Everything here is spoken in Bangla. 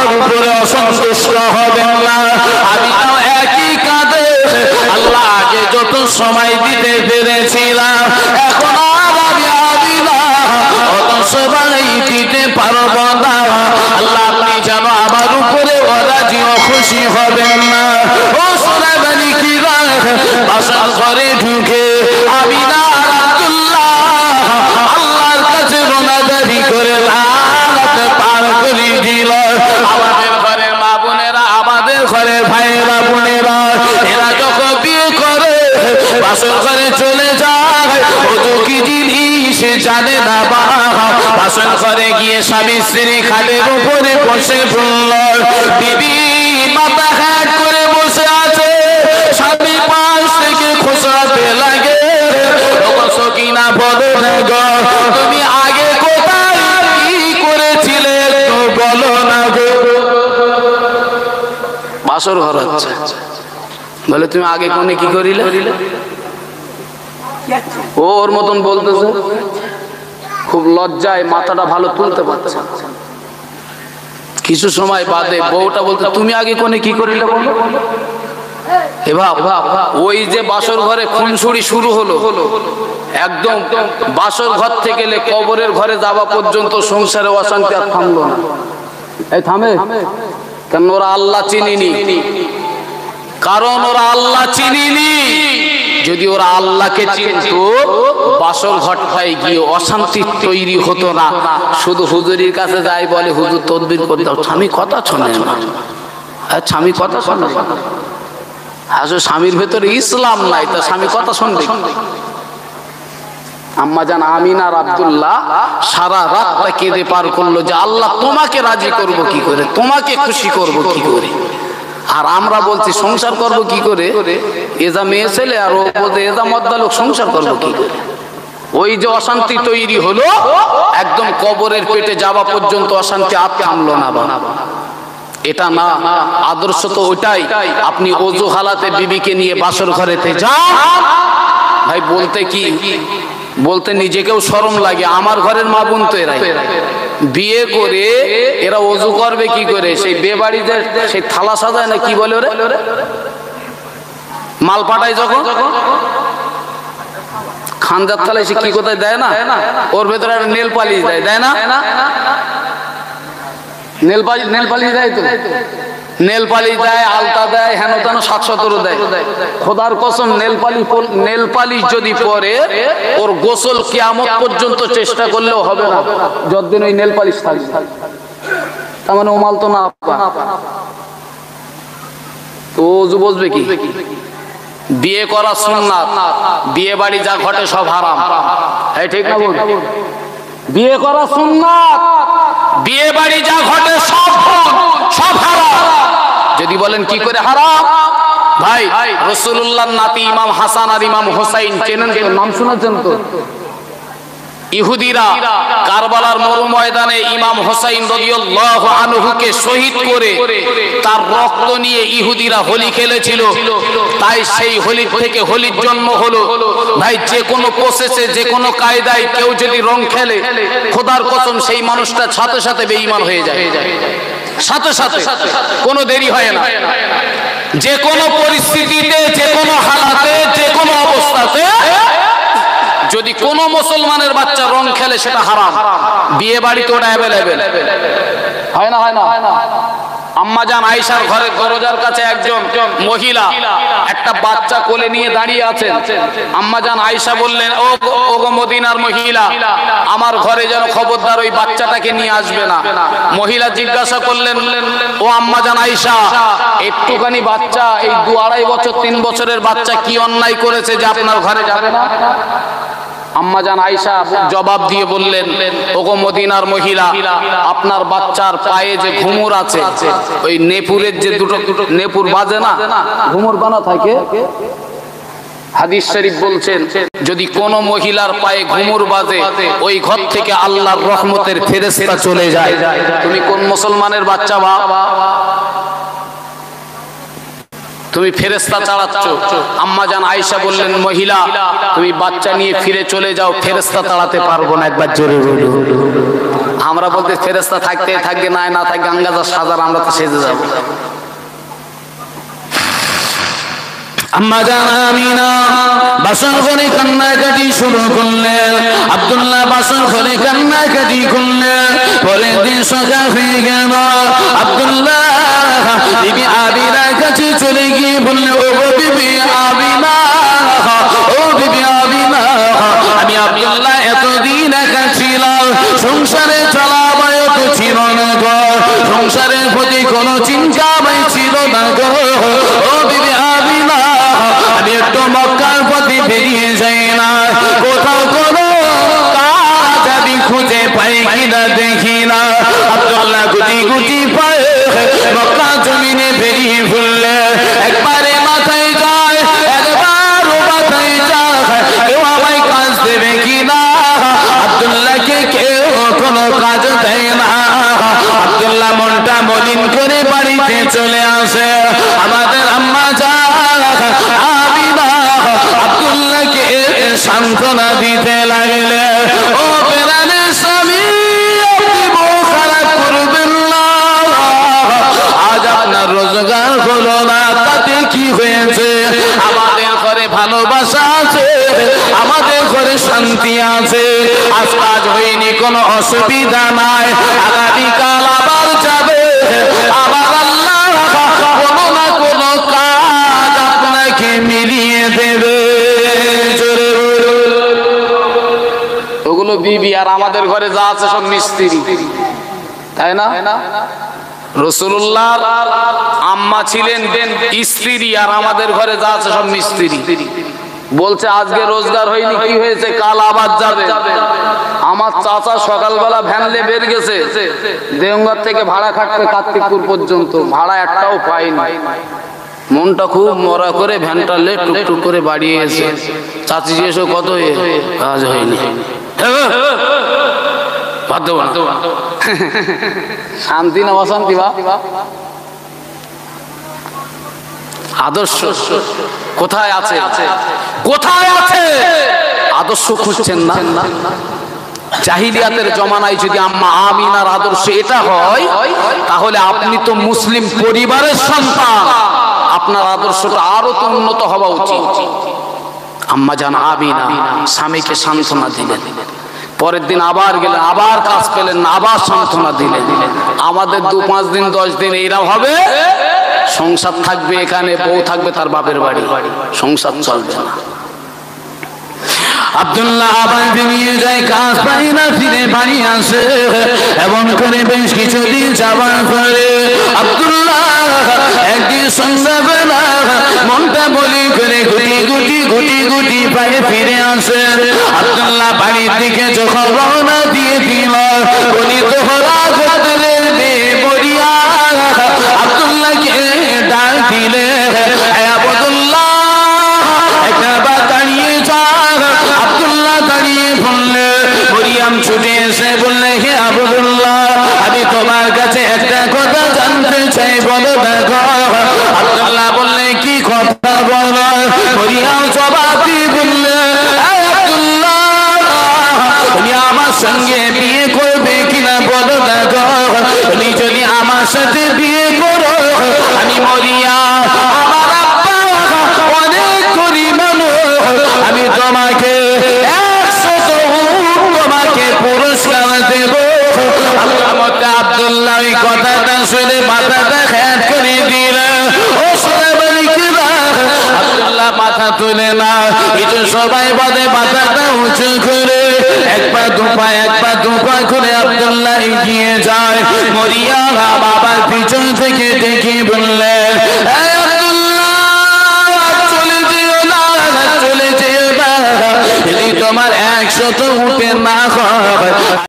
আমার উপরে অসন্তুষ্ট হবেন না। আমিনাও একই কাঁদে, আল্লাহ আগে যত সময় দিতে পেরেছিলাম এখন আর আমি আমিনা অত সময় দিতে পারব না। আল্লাহ আপনি যেন আমার উপরে রাজি ও খুশি হবেন না। ও সোনাবানি কি বাসার ঘরে ঢুকে আমিনা আর আব্দুল্লাহ আল্লাহর কাছে রোনাদারি করে লানত পার করে দিল। আমাদের ঘরের মা বোনেরা, আমাদের ঘরের ভাইয়েরা বোনেরা, এরা যখন বিয়ে করে বাসর ঘরে চলে যায় ওযু কি জিনিস জানে না বাবা। বাসর ঘরে গিয়ে স্বামী স্ত্রী খাটের উপরে বসে পড়ল, বিবি মাথা হ্যাট করে বসে আছে, স্বামী পাশ থেকে খোঁচাতে লাগে। সকিনা বলো না গো, তুমি আগে কোথায় কি করেছিলে একটু বলো না গো। বাসর ঘর হচ্ছে, বলে তুমি আগে কোনে কি করিলে? ওর মতন বলতেছে, খুব লজ্জায় মাথাটা ভালো তুলতে পারছে। কিছু সময় বাদে বউটা বলতে তুমি আগে কোনে কি করিলে বলো। ওই যে বাসর ঘরে খুনসুরি শুরু হলো, একদম বাসর ঘর থেকে কবরের ঘরে যাওয়া পর্যন্ত সংসারে অশান্তি আর থামলো না। এই থামে কেন? ওরা আল্লাহ চিনিনি। কারণ ওরা আল্লাহ চিনিনি। যদি ওরা আল্লাহকে চিনতো বাসর ঘরটায় গিয়ে অশান্তি তৈরি হতো না। শুধু হুজুরির কাছে যাই বলে হুজুর তদবির করে দাও, স্বামী কথা শোনে না, স্বামী কথা শোনে। আসলে স্বামীর ভেতরে ইসলাম নাই, তা স্বামী কথা শুনবে। আম্মা জান আমিনা আর আব্দুল্লাহ সারা রাতটা কেঁদে পার করলো যে আল্লাহ তোমাকে রাজি করব কি করে, তোমাকে খুশি করব কি করে। আর আমরা বলছি সংসার করব কি করে, এজা মেয়ে ছেলে আর ও বলতে এজা মদ্দা লোক, সংসার করব কি করে। ওই যে অশান্তি তৈরি হলো, একদম কবরের পেটে যাওয়া পর্যন্ত অশান্তি আর থামলো না। এটা না, আদর্শ তো ওইটাই। আপনি ওযু হালাতে বিবিকে নিয়ে বাসর ঘরেতে যান ভাই, বলতে কি বলতে নিজেকেও শরম লাগে। আমার ঘরের মা বোন তো এরাই বিয়ে করে এরা ওযু করবে কি করে? সেই বেবাড়িতে সেই থালা সাজায় না, কি বলে ওরে, মাল পাঠায় যখন খানজার থালায় সে কি কোথায় দেয় না, ওর ভেতরে একটা নেল পালিশ দেয়, দেয় না? নেল পালিশ দেয় তো, নেল পালিশ দেয়, আলতা দেয়, হেন তেন 7-17 দেয়। খোদার কসম নেল পালিশ যদি পরে ওর গোসল কিয়ামত পর্যন্ত চেষ্টা করলেও হবে না, যতদিন ওই নেল পালিশ থাকবে। তার মানে ও মাল তো না, তো ওযু বসবে কি? বিয়ে করা সুন্নাত, বিয়ে বাড়ি যা ঘটে সব হারাম। এই ঠিক না বল? বিয়ে করা সুন্নাত, বিয়ে বাড়ি যা ঘটে সব হারাম। যদি বলেন কি করে হারাম, ভাই রাসূলুল্লাহর নাতি ইমাম হাসান আর ইমাম হোসাইন চেনেন তো, নাম শুনেছেন তো? ইহুদিরা কারবালার মরু ময়দানে ইমাম হোসাইন রাদিয়াল্লাহু আনহুকে শহীদ করে তার রক্ত নিয়ে ইহুদিরা হোলি খেলেছিল। তাই সেই হোলি থেকে হোলির জন্ম হলো। ভাই যে কোনো প্রসেসে, যে কোনো কায়দায় কেউ যদি রং খেলে, খোদার কসম সেই মানুষটা সাথে সাথে বেঈমান হয়ে যায়, সাথে সাথে, কোনো দেরি হয় না। যে কোনো পরিস্থিতিতে, যে কোনো হালাতে, যে কোনো অবস্থাতে যদি কোন মুসলমানের বাচ্চা রং খেলে সেটা হারাম। বিয়ে বাড়িতে ওটা অ্যাভেলেবেল হয় না, হয় না? আম্মা জান আয়েশার ঘরের দরজার কাছে একজন মহিলা একটা বাচ্চা কোলে নিয়ে দাঁড়িয়ে আছেন। আম্মা জান আয়েশা বললেন, ও গো মদিনার মহিলা, আমার ঘরে যেন খবরদার ওই বাচ্চাটাকে নিয়ে আসবে না। মহিলা জিজ্ঞাসা করলেন, ও আম্মা জান আয়েশা, একটুখানি বাচ্চা, এই 2-2.5 বছর 3 বছরের বাচ্চা কি অন্যায় করেছে যে আপনার ঘরে যাবে না? আম্মা জান আয়েশা জবাব দিয়ে বললেন, ওগো মদিনার মহিলা, আপনার বাচ্চার পায়ে যে ঘুমুর আছে, ওই নেপুরের যে দুটো নেপুর বাজে না, ঘুমুর বানা থাকে। হাদিস শরীফ বলছেন, যদি কোন মহিলার পায়ে ঘুমুর বাজে, ওই ঘর থেকে আল্লাহর রহমতের ফেরেশতা চলে যায়। তুমি কোন মুসলমানের বাচ্চা বাবা? তুমি ফেরেশতা তাড়াচ্ছ। আম্মা জান আয়েশা বললেন, মহিলা তুমি বাচ্চা নিয়ে ফিরে চলে যাও, ফেরেশতা তাড়াতে পারবো না। একবার জোরে বলো। আমরা বলতে ফেরেশতা থাকতে থাকবে, না না থাকবে গাঙ্গাজা সাজার, আমরা তো সেজে যাব। আম্মা জান আমিনা বাসন ঘরে কান্নাকাটি শুরু করলেন। আব্দুল্লাহ বাসন ঘরে কান্নাকাটি করলেন। পরের দিন সকাল হয়ে গেল। আব্দুল্লাহ বিবি আমিনার কাছে চলে গিয়ে বললেন, ও বিবি আমিনা, ও বিবি আমিনা, আমি আব্দুল্লাহ এতদিন একা ছিলাম, সংসারে চলাবায় তো ছিল না গো, সংসারের প্রতি কোনো চিন্তা আমায় ছিল না গো। ও বিবি আমিনা, আমি একটু মক্কার পথে বেরিয়ে যাই না, কোথাও কোনো কাজ আমি খুঁজে পাই কিনা দেখি না। আব্দুল্লাহ গুটি গুটি পায়ে মক্কা জমিনে বেরিয়ে ফুললে, একবারে মাথায় যায়, একবারও মাথায় যায়, কেউ আমায় কাজ দেবে কিনা। আব্দুল্লাহকে কেউ কোনো কাজ দেয় না। আব্দুল্লাহ মনটা মলিন করে বাড়িতে চলে আসে। আমাদের আম্মা জান আমিনা আব্দুল্লাহকে সান্ত্বনা দিতে লাগলে, ও প্রাণের স্বামী, আপনি মন খারাপ করবেন না, আজ আপনার রোজগার হলো না, তাতে কি হয়েছে? আমাদের ঘরে ভালোবাসা আছে, আমাদের ঘরে শান্তি আছে, আজ কাজ হয়নি, কোনো অসুবিধা নাই, আগামীকাল আবার যাবে, আবার আল্লাহ কোনো না কোনো কাজ আপনাকে মিলিয়ে দেবে। ওগুলো বিবি, আর আমাদের ঘরে যা আছে সব মিস্ত্রি, তাই না? রাসূলুল্লাহ আম্মা ছিলেন স্ত্রী, আর আমাদের ঘরে যা আছে সব মিস্ত্রি। বলছে আজকে রোজগার হয়নি, কি হয়েছে? কাল আবার যাবে। আমার চাচা সকালবেলা ভ্যানলে বের গেছে, দেওঘর থেকে ভাড়া খাটবে কার্তিকপুর পর্যন্ত, ভাড়া একটাও পাইনি। মনটা খুব মরা করে ভ্যানটা লে টুকটুক করে বাড়িয়ে এসে, চাচি জিজ্ঞেস কত, কাজ হয়নি। শান্তি না অশান্তি? বা আদর্শ কোথায় আছে? কোথায় আছে আদর্শ? খুঁজছেন না? জাহিলিয়াতের জমানায় যদি আম্মা আমিনার আদর্শ এটা হয়, তাহলে আপনি তো মুসলিম পরিবারের সন্তান, আপনার আদর্শটা আরো তো উন্নত হওয়া উচিত। আম্মা জান আমিনা স্বামীকে সান্ত্বনা দিলেন। পরের দিন আবার গেলেন, আবার কাজ পেলেন না, আবার সান্ত্বনা দিলেন। আমাদের 2-5 দিন 10 দিন এইরকম হবে, সংসার থাকবে এখানে, বউ থাকবে তার বাপের বাড়ি, সংসার চলবে না। আব্দুল্লাহ আবার বেরিয়ে যায়, কাজ পাই না, ফিরে বাড়ি আসে। এমন করে বেশ কিছুদিন যাবার পরে আব্দুল্লাহ একদিন সন্ধ্যাবেলা মনটা বলি করে গুটি গুটি গুটি গুটি পায়ে ফিরে আসে। আব্দুল্লাহ বাড়ির দিকে যখন রওনা দিয়ে দিল, বলি তোহরা গদরের মেমোরিয়া আব্দুল্লাহকে ডাক দিলে, আব্দুল্লাহ একবার দাঁড়িয়ে যা। আব্দুল্লাহ দাঁড়িয়ে বললে, মরিয়াম ছুটে এসে বললে, হে আব্দুল্লাহ, আমি তোমার কাছে একটা কথা জানতে চাই, বলো দেখো। আব্দুল্লাহ বললে, কি কথা বলো? মরিয়াম জবাব দিয়ে বললে, আব্দুল্লাহ, তুমি আমার সঙ্গে বিয়ে করবে কিনা বলো দেখো। তুমি যদি আমার সাথে বিয়ে করো, আমি মরিয়াম, আমার আব্বা অনেক গরিব মানুষ, আমি তোমাকে 100 তোমাকে পুরস্কার দেব। আব্দুল্লাহ ওই কথাটা শুনে মাথাটা হ্যাট করে দিল। ও সোনাবালিকেরা, আব্দুল্লাহ মাথা তুলে না, কিছু সবাই বাদে মাথাটা উঁচু করে একবার দুপা করে আব্দুল্লাহ এগিয়ে যায়। মরিয়াম বাবার পিছন থেকে দেখে বললেন, চলে যেও না, চলে যেও না, যদি তোমার 100 উঠে না হয়